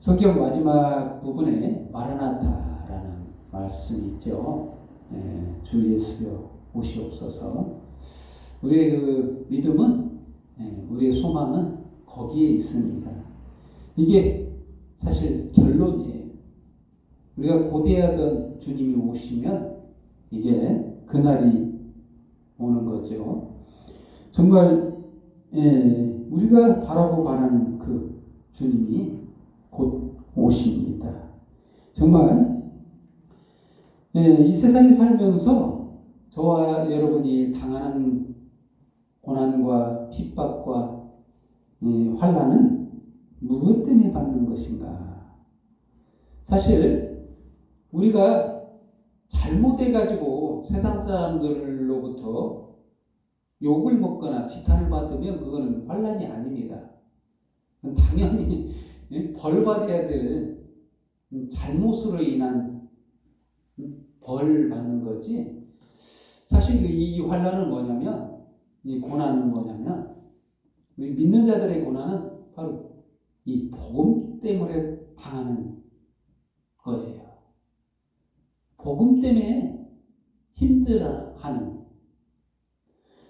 성경 마지막 부분에 마라나타라는 말씀이 있죠. 주 예수여 오시옵소서. 우리의 그 믿음은, 우리의 소망은 거기에 있습니다. 이게 사실 결론이에요. 우리가 고대하던 주님이 오시면 이게 그날이 오는 거죠. 정말 우리가 바라고 바라는 그 주님이 곧 오십니다. 정말 이 세상에 살면서 저와 여러분이 당하는 고난과 핍박과 환난은 무엇 때문에 받는 것인가? 사실 우리가 잘못해가지고 세상 사람들로부터 욕을 먹거나 지탄을 받으면 그거는 환난이 아닙니다. 당연히 벌 받아야 될 잘못으로 인한 벌 받는 거지. 사실 이 환난은 뭐냐면, 이 고난은 뭐냐면, 우리 믿는 자들의 고난은 바로 이 복음 때문에 당하는 거예요. 복음 때문에 힘들어하는,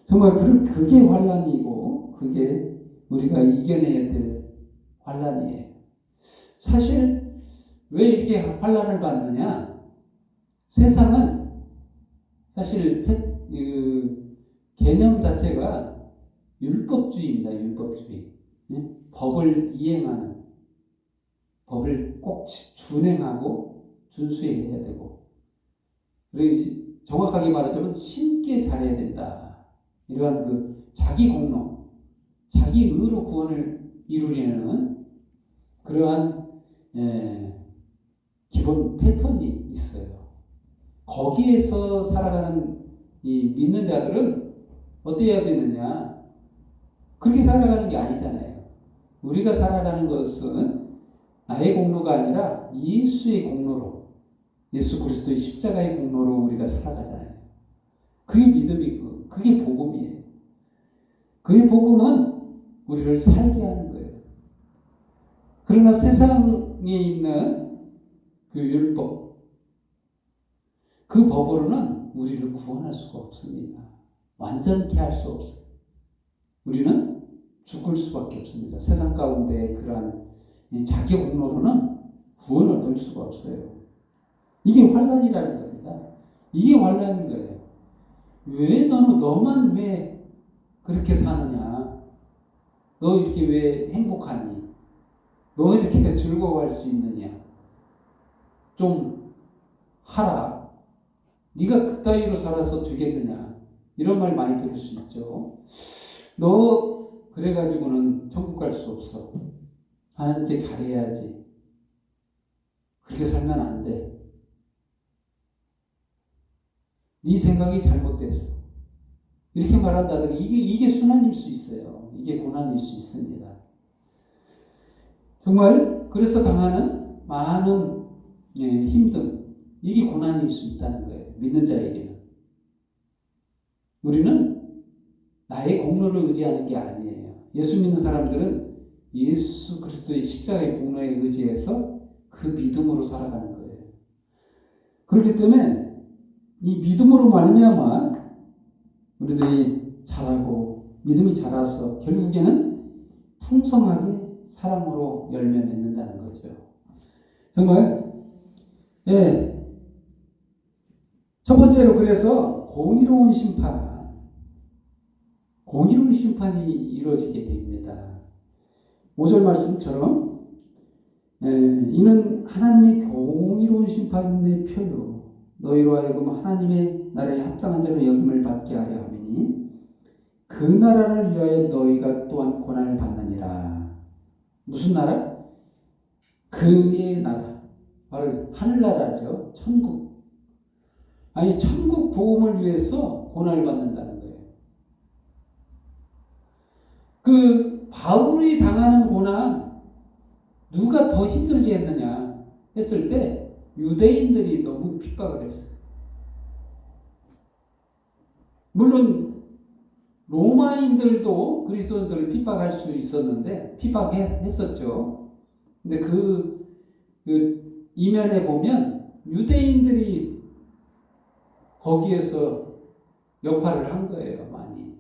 정말 그게 환난이고 그게 우리가 이겨내야 될 환난이에요. 사실 왜 이렇게 환난을 받느냐? 세상은 사실 개념 자체가 율법주의입니다. 율법주의. 법을 이행하는, 법을 꼭 준행하고 준수해야 되고, 그리고 정확하게 말하자면 신께 잘해야 된다. 이러한 그 자기 공로, 자기 의로 구원을 이루려는 그러한 기본 패턴이 있어요. 거기에서 살아가는 이 믿는 자들은 어떻게 해야 되느냐? 그렇게 살아가는 게 아니잖아요. 우리가 살아가는 것은 나의 공로가 아니라 예수의 공로로, 예수 그리스도의 십자가의 공로로 우리가 살아가잖아요. 그게 믿음이고 그게 복음이에요. 그의 복음은 우리를 살게 하는 거예요. 그러나 세상에 있는 그 율법, 그 법으로는 우리를 구원할 수가 없습니다. 완전케 할 수 없어요. 우리는 죽을 수밖에 없습니다. 세상 가운데 그러한 자기 공로로는 구원을 얻을 수가 없어요. 이게 환난이라는 겁니다. 이게 환난인 거예요. 왜 너만 왜 그렇게 사느냐? 너 이렇게 왜 행복하니? 너 이렇게 즐거워할 수 있느냐? 좀 하라. 네가 그따위로 살아서 되겠느냐? 이런 말 많이 들을 수 있죠. 너 그래가지고는 천국 갈 수 없어. 하나님께 잘해야지. 그렇게 살면 안 돼. 네 생각이 잘못됐어. 이렇게 말한다더니 이게 순환일 수 있어요. 이게 고난일 수 있습니다. 정말 그래서 당하는 많은 힘듦, 이게 고난일 수 있다는 거예요. 믿는 자에게는. 우리는 나의 공로를 의지하는 게 아니에요. 예수 믿는 사람들은 예수 그리스도의 십자가의 공로에 의지해서 그 믿음으로 살아가는 거예요. 그렇기 때문에 이 믿음으로 말미암아 우리들이 자라고 믿음이 자라서 결국에는 풍성하게 사랑으로 열매 맺는다는 거죠. 정말 첫 번째로 그래서 공의로운 심판이 이루어지게 됩니다. 5절 말씀처럼 이는 하나님의 공의로운 심판의 표요 너희로 하여금 하나님의 나라에 합당한 자로 여김을 받게 하려 하미니 그 나라를 위하여 너희가 또한 고난을 받느니라. 무슨 나라? 그의 나라. 바로 하늘나라죠. 천국. 아니 천국 복음을 위해서 고난을 받는다는 거예요. 그 바울이 당하는 고난 누가 더 힘들게 했느냐 했을 때 유대인들이 너무 핍박을 했어요. 물론 로마인들도 그리스도인들을 핍박할 수 있었는데 핍박했었죠. 근데 그 그 이면에 보면 유대인들이 거기에서 역할을 한 거예요. 많이.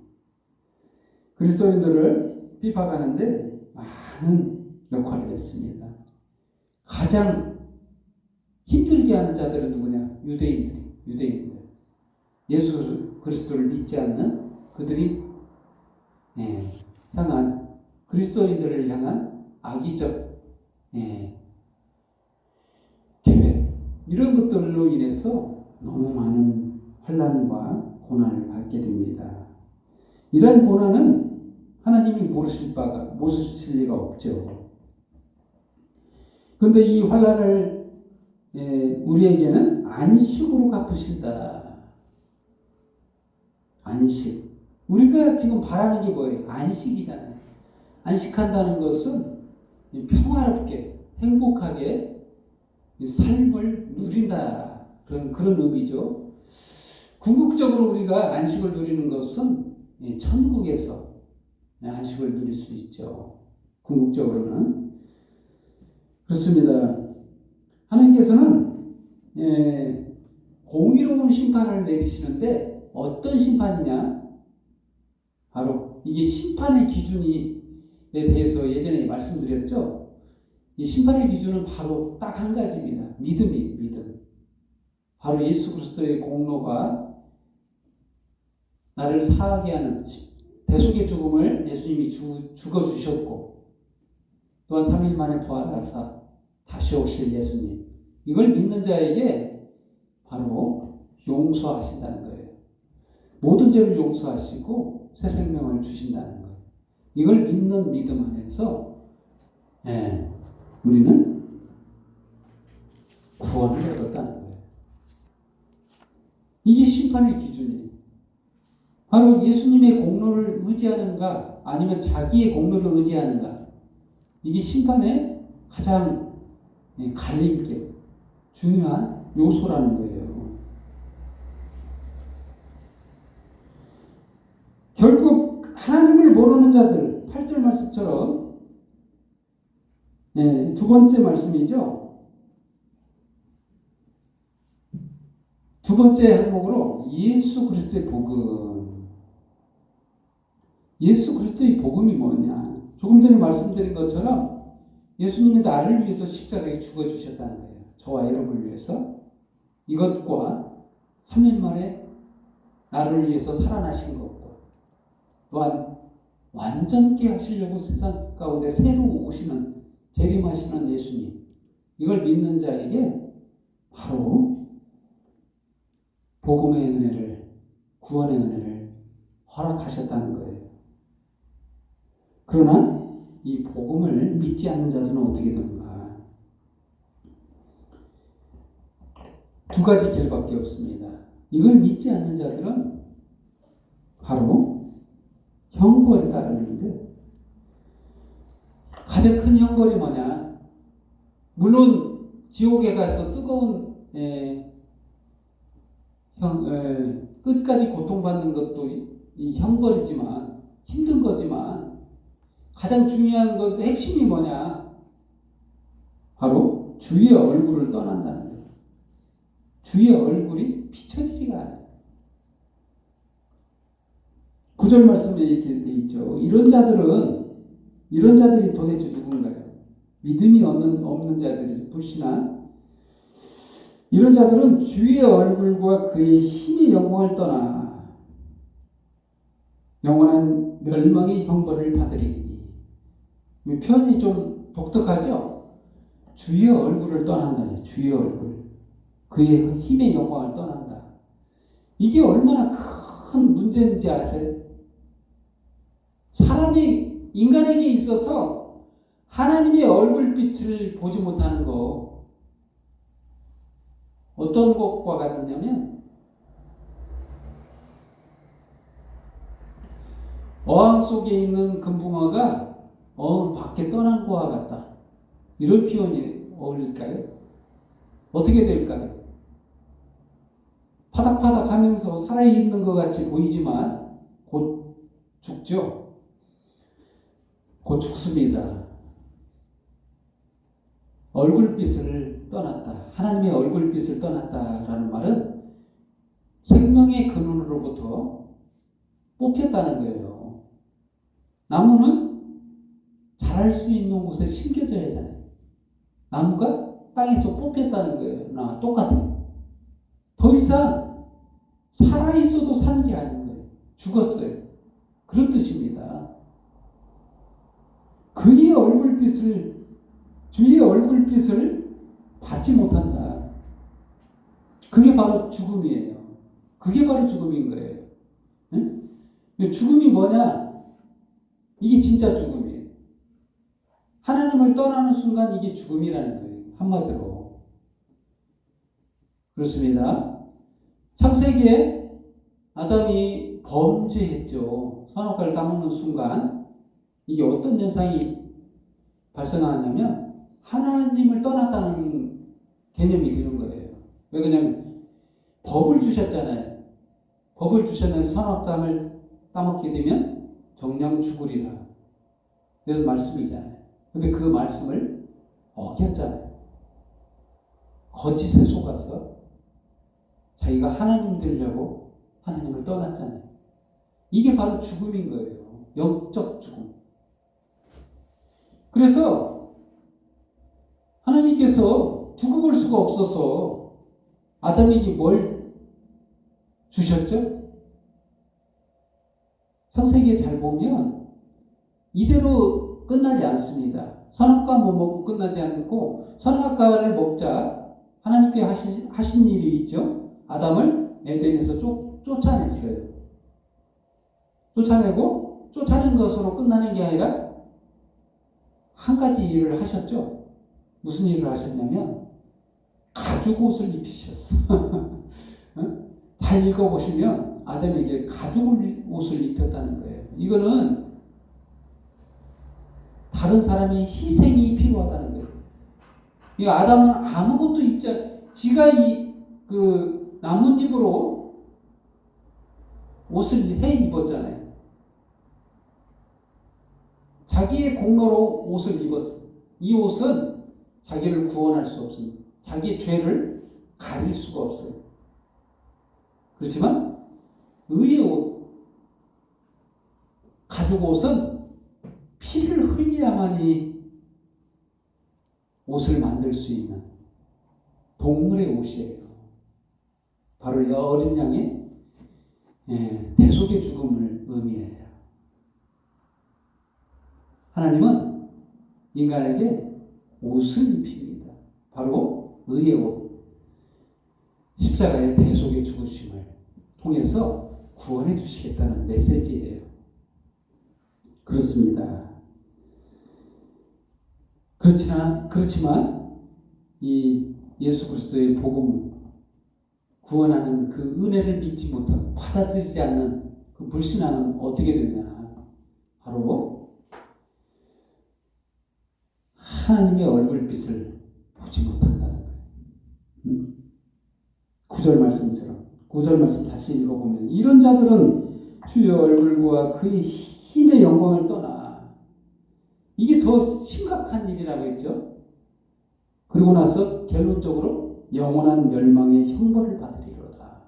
그리스도인들을 비판하는데 많은 역할을 했습니다. 가장 힘들게 하는 자들은 누구냐? 유대인들. 예수 그리스도를 믿지 않는 그들이 향한 그리스도인들을 향한 악의적 계획, 이런 것들로 인해서 너무 많은 환난과 고난을 받게 됩니다. 이런 고난은 하나님이 모르실 리가 없죠. 그런데 이 환난을 우리에게는 안식으로 갚으신다. 안식. 우리가 지금 바라는 게 뭐예요? 안식이잖아요. 안식한다는 것은 평화롭게, 행복하게 삶을 누린다. 그런 의미죠. 궁극적으로 우리가 안식을 누리는 것은 천국에서 안식을 누릴 수 있죠. 궁극적으로는. 그렇습니다. 하나님께서는 공의로운 심판을 내리시는데 어떤 심판이냐? 바로 이게 심판의 기준에 대해서 예전에 말씀드렸죠. 이 심판의 기준은 바로 딱 한 가지입니다. 믿음. 바로 예수 그리스도의 공로가 나를 사하게 하는 대속의 죽음을 예수님이 죽어주셨고, 또한 3일 만에 부활하사 다시 오실 예수님, 이걸 믿는 자에게 바로 용서하신다는 거예요. 모든 죄를 용서하시고 새 생명을 주신다는 거예요. 이걸 믿는 믿음 안에서 우리는 구원을 얻었다는 거예요. 이게 심판의 기준이에요. 바로 예수님의 공로를 의지하는가 아니면 자기의 공로를 의지하는가, 이게 심판의 가장 갈림길, 중요한 요소라는 거예요. 결국 하나님을 모르는 자들, 8절 말씀처럼 두 번째 말씀이죠. 두 번째 항목으로 예수 그리스도의 복음. 예수 그리스도의 복음이 뭐냐? 조금 전에 말씀드린 것처럼 예수님이 나를 위해서 십자가에 죽어주셨다는 거예요. 저와 여러분을 위해서. 이것과 3일 만에 나를 위해서 살아나신 것과, 또한 완전케 하시려고 세상 가운데 새로 오시는, 재림하시는 예수님, 이걸 믿는 자에게 바로 복음의 은혜를, 구원의 은혜를 허락하셨다는 거예요. 그러나 이 복음을 믿지 않는 자들은 어떻게 되는가? 두 가지 길밖에 없습니다. 이걸 믿지 않는 자들은 바로 형벌에 따르는데, 가장 큰 형벌이 뭐냐? 물론 지옥에 가서 뜨거운 끝까지 고통받는 것도 이 형벌이지만, 힘든 거지만, 가장 중요한 것, 핵심이 뭐냐? 바로 주의 얼굴을 떠난다는 거예요. 주의 얼굴이 비춰지지가 않아요. 9절 말씀에 이렇게 돼 있죠. 이런 자들이 도대체 누군가요? 믿음이 없는 자들이, 불신한 이런 자들은 주의 얼굴과 그의 힘의 영광을 떠나 영원한 멸망의 형벌을 받으리니. 표현이 좀 독특하죠? 주의 얼굴을 떠난다. 주의 얼굴. 그의 힘의 영광을 떠난다. 이게 얼마나 큰 문제인지 아세요? 사람이, 인간에게 있어서 하나님의 얼굴빛을 보지 못하는 거, 어떤 것과 같느냐면 어항 속에 있는 금붕어가 어항 밖에 떠난 것과 같다. 이런 표현이 어울릴까요? 어떻게 될까요? 파닥파닥 하면서 살아있는 것 같이 보이지만 곧 죽죠. 곧 죽습니다. 얼굴빛을 떠났다. 하나님의 얼굴빛을 떠났다라는 말은 생명의 근원으로부터 뽑혔다는 거예요. 나무는 자랄 수 있는 곳에 심겨져야 하잖아요. 나무가 땅에서 뽑혔다는 거예요. 나 똑같아요. 더 이상 살아있어도 산 게 아닌 거예요. 죽었어요. 그런 뜻입니다. 그의 얼굴빛을, 주의 얼굴빛을 받지 못한다. 그게 바로 죽음이에요. 그게 바로 죽음인 거예요. 응? 죽음이 뭐냐? 이게 진짜 죽음이에요. 하나님을 떠나는 순간 이게 죽음이라는 거예요. 한마디로. 그렇습니다. 창세기에 아담이 범죄했죠. 선악과를 따먹는 순간 이게 어떤 현상이 발생하냐면 하나님을 떠났다는 개념이 되는 거예요. 왜 그러냐면 법을 주셨잖아요. 법을 주셨는데 선악과를 따먹게 되면 정녕 죽으리라. 그래서 말씀이잖아요. 근데 그 말씀을 어겼잖아요. 거짓에 속아서 자기가 하나님 되려고 하나님을 떠났잖아요. 이게 바로 죽음인 거예요. 영적 죽음. 그래서 하나님께서 두고 볼 수가 없어서 아담에게 뭘 주셨죠? 창세기에 잘 보면 이대로 끝나지 않습니다. 선악과 뭐 먹고 끝나지 않고 선악과를 먹자 하나님께 하신 일이 있죠. 아담을 에덴에서 쫓아냈어요. 쫓아내고 쫓아낸 것으로 끝나는 게 아니라 한 가지 일을 하셨죠. 무슨 일을 하셨냐면 가죽 옷을 입히셨어. 잘 읽어보시면 아담에게 가죽 옷을 입혔다는 거예요. 이거는 다른 사람의 희생이 필요하다는 거예요. 이 아담은 아무것도 지가 그 나뭇잎으로 옷을 해 입었잖아요. 자기의 공로로 옷을 입었어. 이 옷은 자기를 구원할 수 없습니다. 자기의 죄를 가릴 수가 없어요. 그렇지만 의의 옷, 가죽 옷은 피를 흘려야만이 옷을 만들 수 있는 동물의 옷이에요. 바로 이 어린 양의 대속의 죽음을 의미해요. 하나님은 인간에게 옷을 입힙니다. 바로 의의 옷, 십자가의 대속의 죽으심을 통해서 구원해 주시겠다는 메시지예요. 그렇습니다. 그렇지만 이 예수 그리스도의 복음, 구원하는 그 은혜를 믿지 못하고 받아들이지 않는 그 불신앙은 어떻게 되냐? 바로 하나님의 얼굴빛을 보지 못한다는 거예요. 9절 말씀처럼 9절 말씀 다시 읽어보면 이런 자들은 주의 얼굴과 그의 힘의 영광을 떠나, 이게 더 심각한 일이라고 했죠. 그리고 나서 결론적으로 영원한 멸망의 형벌을 받으리로다.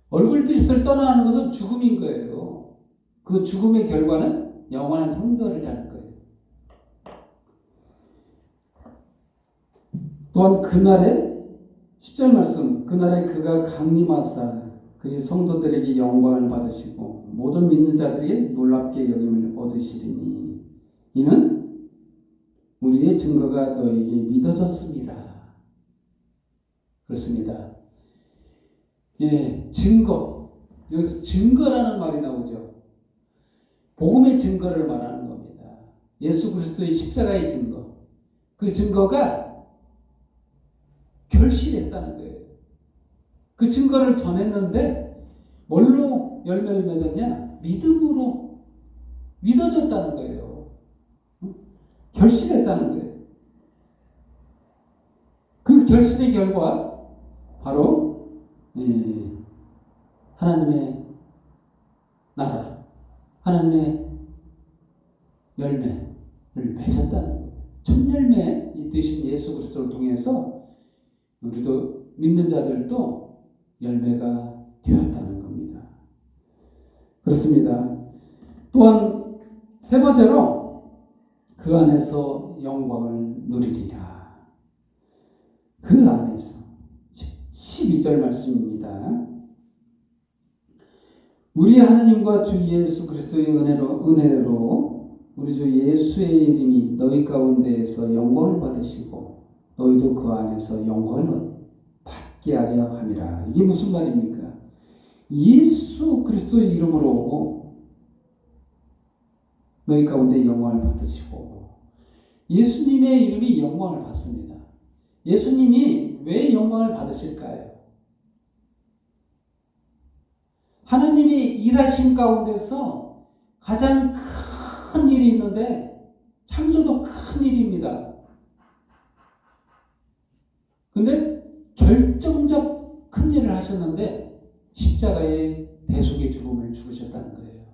얼굴빛을 떠나는 것은 죽음인 거예요. 그 죽음의 결과는 영원한 형벌이라는 거예요. 또한 그날에 10절 말씀, 그날에 그가 강림하사 그의 성도들에게 영광을 받으시고 모든 믿는 자들에게 놀랍게 여김을 얻으시리니 이는 우리의 증거가 너에게 믿어졌습니다. 그렇습니다. 예, 증거. 여기서 증거라는 말이 나오죠. 복음의 증거를 말하는 겁니다. 예수 그리스도의 십자가의 증거. 그 증거가 결실했다는 거예요. 그 증거를 전했는데 뭘로 열매를 맺었냐? 믿음으로 믿어졌다는 거예요. 결실했다는 거예요. 그 결실의 결과 바로 하나님의 나라, 하나님의 열매를 맺었다는 거예요. 첫 열매 이 되신 예수 그리스도를 통해서 우리도 믿는 자들도 열매가 되었다는 겁니다. 그렇습니다. 또한 세 번째로 그 안에서 영광을 누리리라. 그 안에서 12절 말씀입니다. 우리 하나님과 주 예수 그리스도의 은혜로 우리 주 예수의 이름이 너희 가운데에서 영광을 받으시고 너희도 그 안에서 영광을 받게 하려 함이라. 이게 무슨 말입니까? 예수 그리스도의 이름으로 너희 가운데 영광을 받으시고, 예수님의 이름이 영광을 받습니다. 예수님이 왜 영광을 받으실까요? 하나님이 일하신 가운데서 가장 큰 일이 있는데 창조도 큰 일입니다. 근데 결정적 큰 일을 하셨는데 십자가의 대속의 죽음을 죽으셨다는 거예요.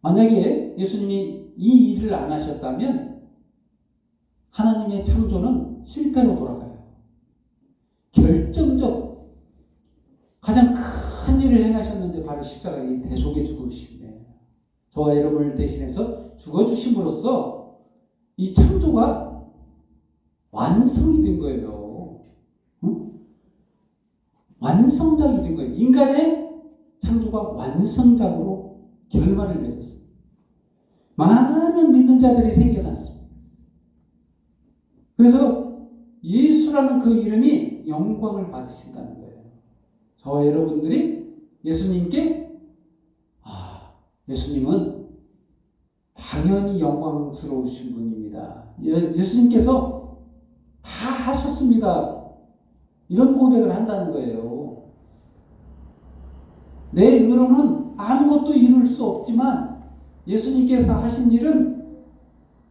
만약에 예수님이 이 일을 안 하셨다면 하나님의 창조는 실패로 돌아가요. 결정적 가장 큰 일을 행하셨는데 바로 십자가의 대속의 죽으심이에요. 저와 여러분을 대신해서 죽어주심으로써 이 창조가 완성이 된 거예요. 응? 완성작이 된 거예요. 인간의 창조가 완성작으로 결말을 맺었어요. 많은 믿는 자들이 생겨났습니다. 그래서 예수라는 그 이름이 영광을 받으신다는 거예요. 저와 여러분들이 예수님께 예수님은 당연히 영광스러우신 분입니다. 예수님께서 다 하셨습니다. 이런 고백을 한다는 거예요. 내 의로는 아무것도 이룰 수 없지만 예수님께서 하신 일은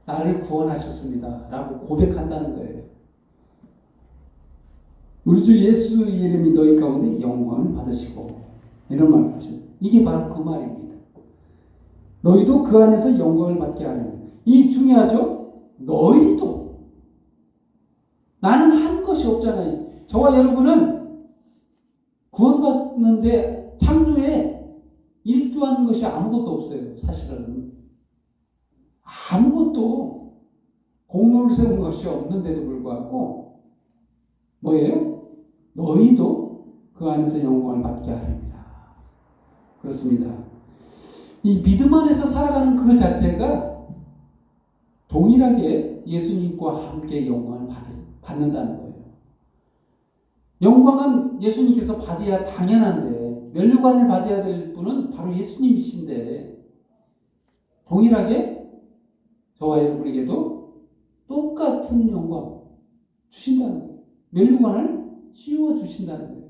나를 구원하셨습니다. 라고 고백한다는 거예요. 우리 주 예수의 이름이 너희 가운데 영광을 받으시고, 이런 말을 하십니다. 이게 바로 그 말입니다. 너희도 그 안에서 영광을 받게 하려면, 이 중요하죠? 너희도. 나는 한 것이 없잖아요. 저와 여러분은 구원받는데 창조에 일조하는 것이 아무것도 없어요. 사실은 아무것도 공로를 세운 것이 없는데도 불구하고 뭐예요? 너희도 그 안에서 영광을 받게 하렵니다. 그렇습니다. 이 믿음 안에서 살아가는 그 자체가 동일하게 예수님과 함께 영광을 받는다는 거예요. 영광은 예수님께서 받아야 당연한데, 면류관을 받아야 될 분은 바로 예수님이신데, 동일하게 저와 여러분에게도 똑같은 영광 주신다는 거예요. 면류관을 씌워 주신다는 거예요.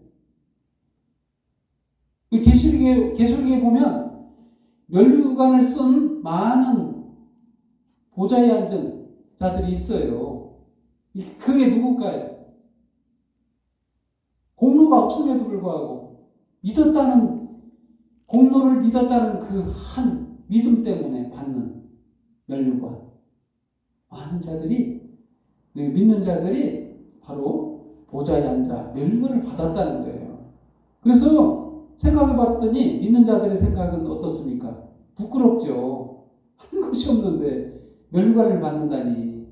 계시록에 보면 면류관을 쓴 많은 보좌에 앉은 자들이 있어요. 그게 누굴까요? 공로가 없음에도 불구하고 공로를 믿었다는 그 한 믿음 때문에 받는 면류관. 많은 자들이, 믿는 자들이 바로 보좌에 앉아 면류관을 받았다는 거예요. 그래서 생각해 봤더니 믿는 자들의 생각은 어떻습니까? 부끄럽죠. 한 것이 없는데 면류관을 받는다니.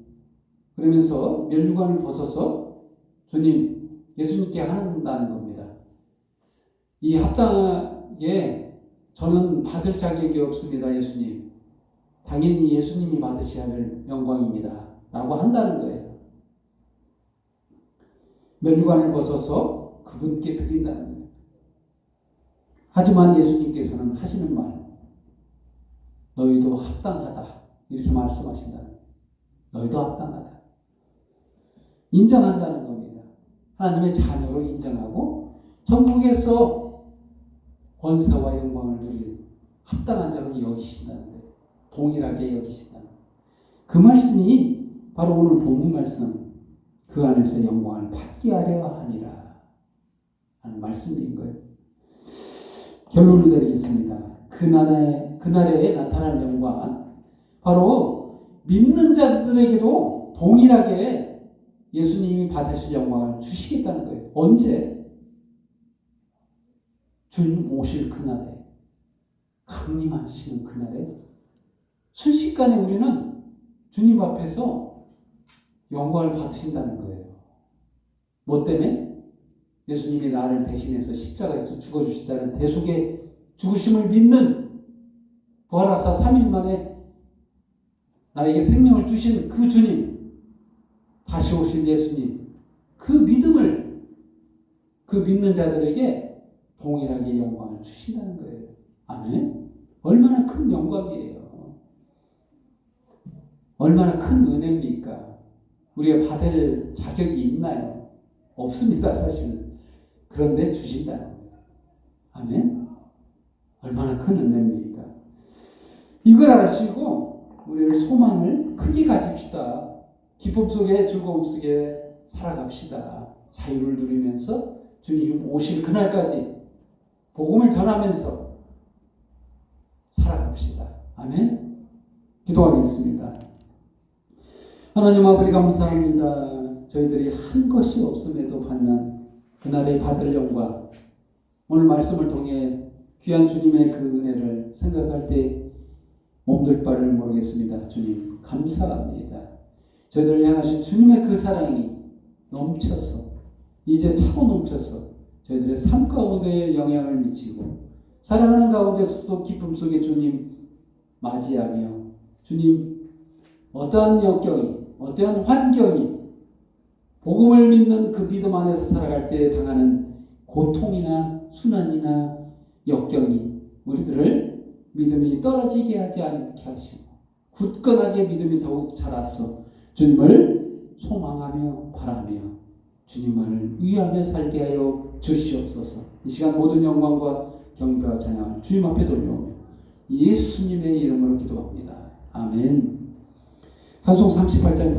그러면서 면류관을 벗어서 예수님께 한다는 겁니다. 이 합당하게 저는 받을 자격이 없습니다, 예수님. 당연히 예수님이 받으셔야 할 영광입니다. 라고 한다는 거예요. 면류관을 벗어서 그분께 드린다는 거예요. 하지만 예수님께서는 하시는 말, 너희도 합당하다. 이렇게 말씀하신다는 거예요. 너희도 합당하다. 인정한다는 겁니다. 하나님의 자녀로 인정하고 천국에서 권세와 영광을 누릴 합당한 자로 여기신다는 거예요. 동일하게 여기신다는 거예요. 그 말씀이 바로 오늘 본문 말씀, 그 안에서 영광을 받게 하려 함이라 하는 말씀인 거예요. 결론을 내리겠습니다. 그날에 나타날 영광, 바로 믿는 자들에게도 동일하게 예수님이 받으실 영광을 주시겠다는 거예요. 언제? 주님 오실 그날에, 강림하시는 그날에 순식간에 우리는 주님 앞에서 영광을 받으신다는 거예요. 뭐 때문에? 예수님이 나를 대신해서 십자가에서 죽어주시다는 대속의 죽으심을 믿는, 부활하사 3일 만에 나에게 생명을 주신 그 주님, 다시 오실 예수님, 그 믿음을 그 믿는 자들에게 동일하게 영광을 주신다는 거예요. 아멘? 얼마나 큰 영광이에요. 얼마나 큰 은혜입니까? 우리가 받을 자격이 있나요? 없습니다, 사실은. 그런데 주신다는 거예요. 아멘? 얼마나 큰 은혜입니까? 이걸 아시고 우리를 소망을 크게 가집시다. 기쁨 속에, 즐거움 속에 살아갑시다. 자유를 누리면서 주님 오실 그날까지 복음을 전하면서 살아갑시다. 아멘? 기도하겠습니다. 하나님 아버지 감사합니다. 저희들이 한 것이 없음에도 받는 그날의 받을 영광, 오늘 말씀을 통해 귀한 주님의 그 은혜를 생각할 때 몸둘 바를 모르겠습니다. 주님 감사합니다. 저희들을 향하신 주님의 그 사랑이 넘쳐서, 이제 차고 넘쳐서 저희들의 삶 가운데 영향을 미치고, 살아가는 가운데서도 기쁨 속에 주님 맞이하며, 주님 어떠한 역경이, 어떠한 환경이, 복음을 믿는 그 믿음 안에서 살아갈 때 당하는 고통이나 순환이나 역경이 우리들을 믿음이 떨어지게 하지 않게 하시고, 굳건하게 믿음이 더욱 자라서 주님을 소망하며 바라며 주님을 위하며 살게 하여 주시옵소서. 이 시간 모든 영광과 경배와 찬양을 주님 앞에 돌려오며 예수님의 이름으로 기도합니다. 아멘. 찬송 38장